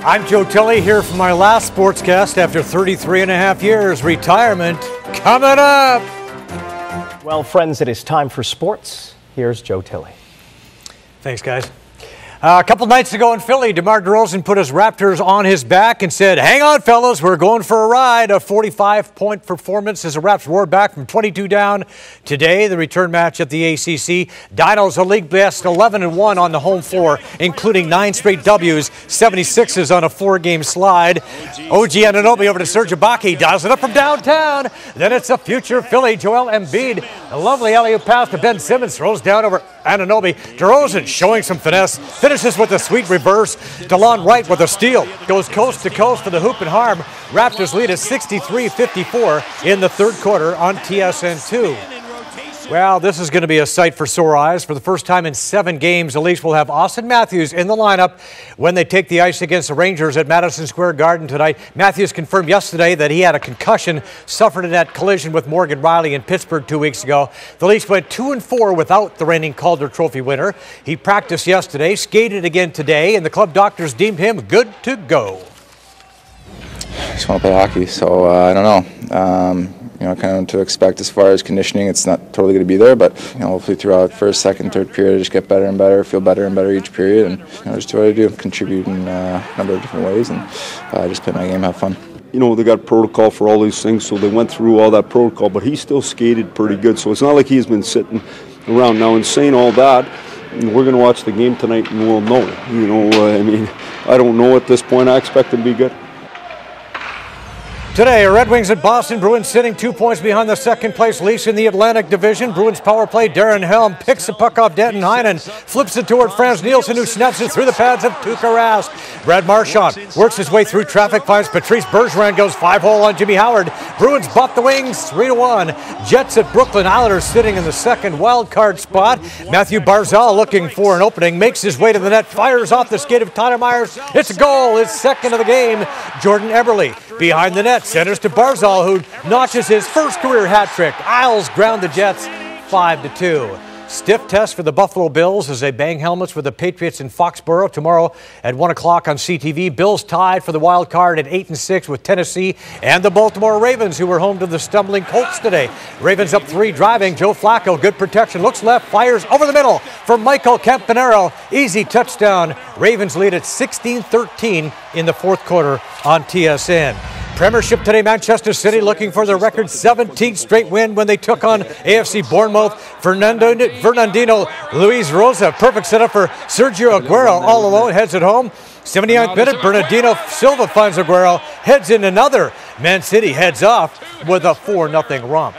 I'm Joe Tilley here for my last Sportscast after 33 and a half years. Retirement coming up. Well, friends, it is time for sports. Here's Joe Tilley. Thanks, guys. A couple nights ago in Philly, DeMar DeRozan put his Raptors on his back and said, hang on, fellas, we're going for a ride. A 45-point performance as the Raps roared back from 22 down. Today, the return match at the ACC. Dinos a league best 11-1 on the home floor, including 9 straight W's, 76s on a 4-game slide. OG Anunoby over to Serge Ibaka, dials it up from downtown. Then it's a future Philly, Joel Embiid. A lovely alley-oop pass to Ben Simmons, throws down over Anunoby. DeRozan showing some finesse. Finishes with a sweet reverse. DeLon Wright with a steal. Goes coast to coast to the hoop and harm. Raptors lead at 63-54 in the third quarter on TSN2. Well, this is going to be a sight for sore eyes. For the first time in 7 games, the Leafs will have Austin Matthews in the lineup when they take the ice against the Rangers at Madison Square Garden tonight. Matthews confirmed yesterday that he had a concussion suffered in that collision with Morgan Riley in Pittsburgh 2 weeks ago. The Leafs went 2-4 without the reigning Calder Trophy winner. He practiced yesterday, skated again today, and the club doctors deemed him good to go. I just want to play hockey, so I don't know. Kind of what to expect as far as conditioning. It's not totally going to be there, but hopefully throughout first, second, third period, I just get better and better, feel better and better each period, and just do what I do, contribute in a number of different ways, and just play my game, have fun. They got protocol for all these things, so they went through all that protocol, but he still skated pretty good, so it's not like he's been sitting around. Now, in saying all that, we're going to watch the game tonight and we'll know. I don't know at this point. I expect him to be good. Today, Red Wings at Boston. Bruins sitting 2 points behind the second-place Leafs in the Atlantic Division. Bruins power play. Darren Helm picks the puck off Denton Heinen, flips it toward Franz Nielsen, who snaps it through the pads of Tuukka Rask. Brad Marchand works his way through traffic, finds Patrice Bergeron, goes 5-hole on Jimmy Howard. Bruins buff the Wings 3-1. Jets at Brooklyn. Islanders sitting in the second wild card spot. Matthew Barzal looking for an opening, makes his way to the net, fires off the skate of Tyler Myers. It's a goal. It's second of the game. Jordan Eberle behind the net. Centers to Barzal, who notches his first career hat trick. Isles ground the Jets 5-2. Stiff test for the Buffalo Bills as they bang helmets with the Patriots in Foxborough tomorrow at 1 o'clock on CTV. Bills tied for the wild card at 8-6 with Tennessee and the Baltimore Ravens, who were home to the stumbling Colts today. Ravens up 3 driving. Joe Flacco, good protection, looks left, fires over the middle for Michael Campanaro. Easy touchdown. Ravens lead at 16-13 in the fourth quarter on TSN. Premiership today, Manchester City looking for their record 17th straight win when they took on AFC Bournemouth. Fernandinho Luis Rosa, perfect setup for Sergio Aguero, all alone, heads it home. 79th minute, Bernardino Silva finds Aguero, heads in another. Man City heads off with a 4-0 romp.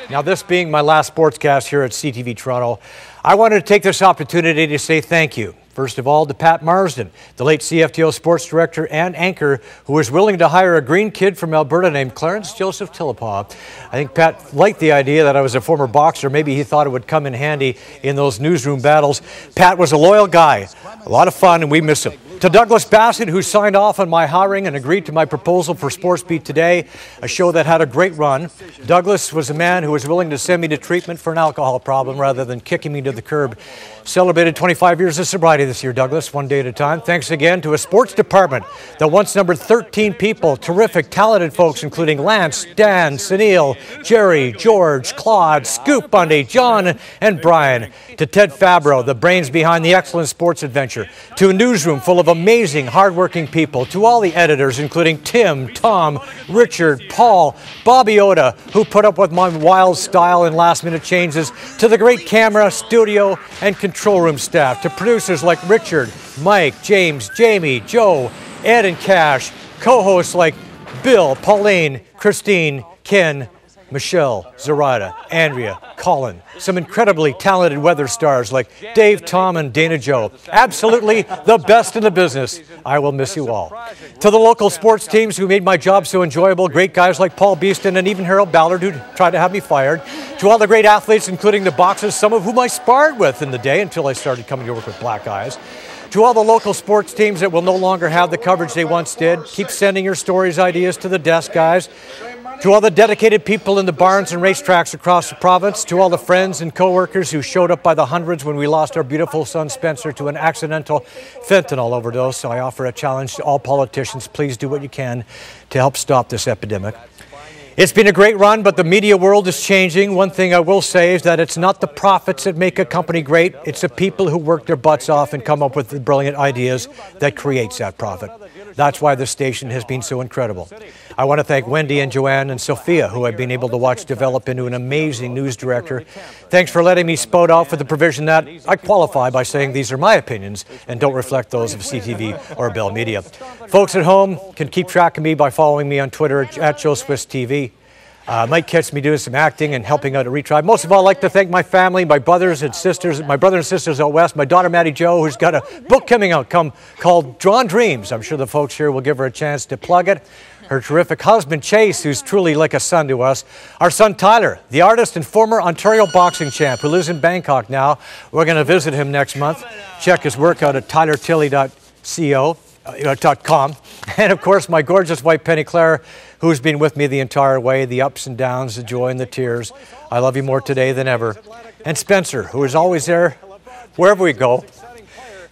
Now, this being my last sportscast here at CTV Toronto, I wanted to take this opportunity to say thank you. First of all, to Pat Marsden, the late CFTO sports director and anchor, who was willing to hire a green kid from Alberta named Clarence Joseph Tillepaw. I think Pat liked the idea that I was a former boxer. Maybe he thought it would come in handy in those newsroom battles. Pat was a loyal guy, a lot of fun, and we miss him. To Douglas Bassett, who signed off on my hiring and agreed to my proposal for Sports Beat Today, a show that had a great run. Douglas was a man who was willing to send me to treatment for an alcohol problem rather than kicking me to the curb. Celebrated 25 years of sobriety this year, Douglas, one day at a time. Thanks again to a sports department that once numbered 13 people, terrific, talented folks, including Lance, Dan, Sunil, Jerry, George, Claude, Scoop Bundy, John, and Brian. To Ted Fabro, the brains behind the excellent sports adventure. To a newsroom full of amazing, hardworking people. To all the editors, including Tim, Tom, Richard, Paul, Bobby Oda, who put up with my wild style and last-minute changes. To the great camera, studio, and control room staff. To producers like Richard, Mike, James, Jamie, Joe, Ed, and Cash. Co-hosts like Bill, Pauline, Christine, Ken, Michelle, Zoraida, Andrea, Colin, some incredibly talented weather stars like Dave, Tom, and Dana Joe. Absolutely the best in the business. I will miss you all. To the local sports teams who made my job so enjoyable, great guys like Paul Beeston and even Harold Ballard, who tried to have me fired. To all the great athletes, including the boxers, some of whom I sparred with in the day until I started coming to work with black eyes. To all the local sports teams that will no longer have the coverage they once did, keep sending your stories, ideas to the desk, guys. To all the dedicated people in the barns and racetracks across the province, to all the friends and co-workers who showed up by the hundreds when we lost our beautiful son Spencer to an accidental fentanyl overdose, I offer a challenge to all politicians. Please do what you can to help stop this epidemic. It's been a great run, but the media world is changing. One thing I will say is that it's not the profits that make a company great. It's the people who work their butts off and come up with the brilliant ideas that creates that profit. That's why this station has been so incredible. I want to thank Wendy and Joanne and Sophia, who I've been able to watch develop into an amazing news director. Thanks for letting me spout out for the provision that I qualify by saying these are my opinions and don't reflect those of CTV or Bell Media. Folks at home can keep track of me by following me on Twitter at JoeSwissTV. Might catch me doing some acting and helping out at Retribe. Most of all, I'd like to thank my family, my brothers and sisters out west, my daughter Maddie Jo, who's got a book coming out called Drawn Dreams. I'm sure the folks here will give her a chance to plug it. Her terrific husband Chase, who's truly like a son to us. Our son Tyler, the artist and former Ontario boxing champ who lives in Bangkok now. We're going to visit him next month. Check his work out at tylertilley.com. And of course, my gorgeous wife Penny Claire, who's been with me the entire way, the ups and downs, the joy and the tears. I love you more today than ever. And Spencer, who is always there wherever we go.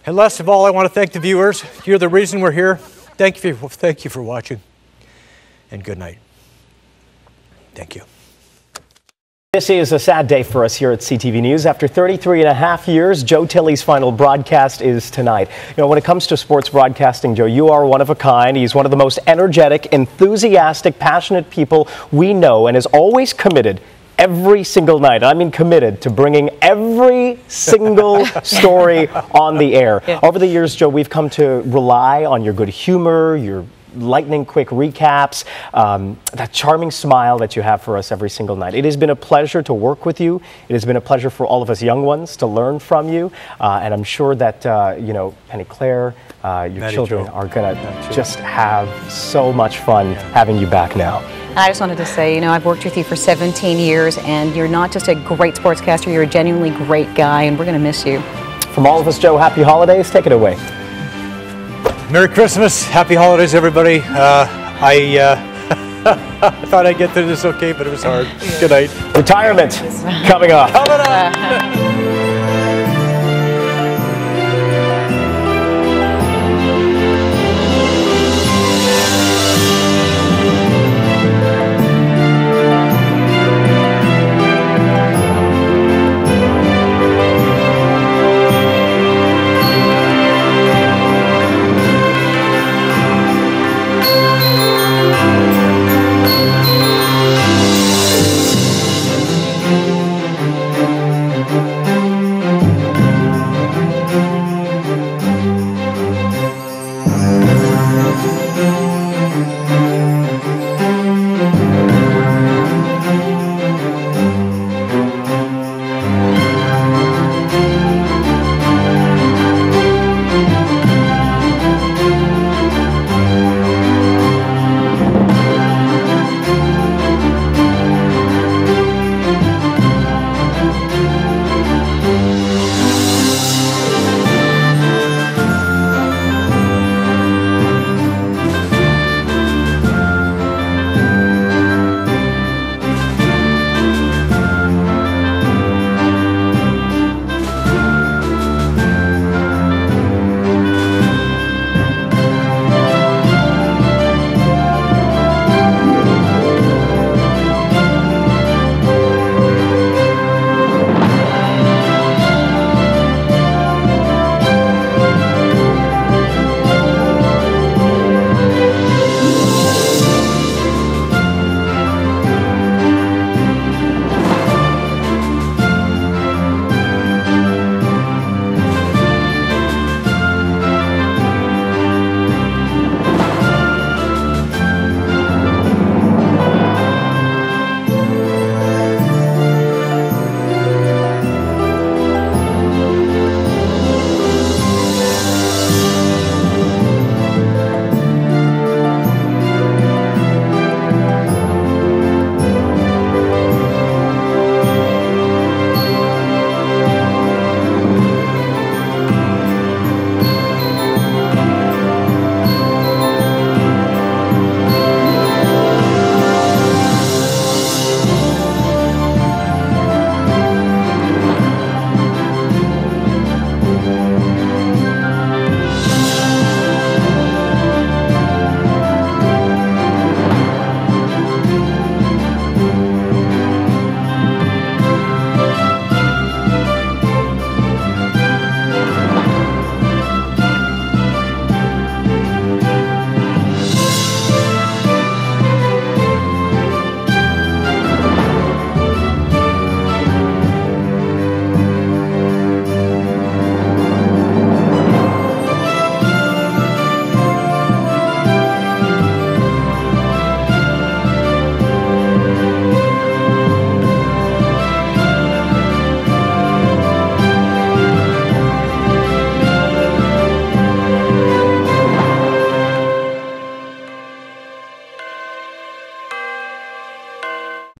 And last of all, I want to thank the viewers. You're the reason we're here. Thank you for watching. And good night. Thank you. This is a sad day for us here at CTV News. After 33 and a half years, Joe Tilley's final broadcast is tonight. You know, when it comes to sports broadcasting, Joe, you are one of a kind. He's one of the most energetic, enthusiastic, passionate people we know and is always committed every single night. I mean committed to bringing every single story on the air. Yeah. Over the years, Joe, we've come to rely on your good humor, your lightning quick recaps, that charming smile that you have for us every single night. It has been a pleasure to work with you. It has been a pleasure for all of us young ones to learn from you. And I'm sure that, you know, Penny Claire, your Maddie children are going to just have so much fun having you back now. I just wanted to say, you know, I've worked with you for 17 years, and you're not just a great sportscaster, you're a genuinely great guy, and we're going to miss you. From all of us, Joe, happy holidays. Take it away. Merry Christmas, happy holidays, everybody. I thought I'd get through this okay, but it was hard. Good night. Retirement coming up. Coming up.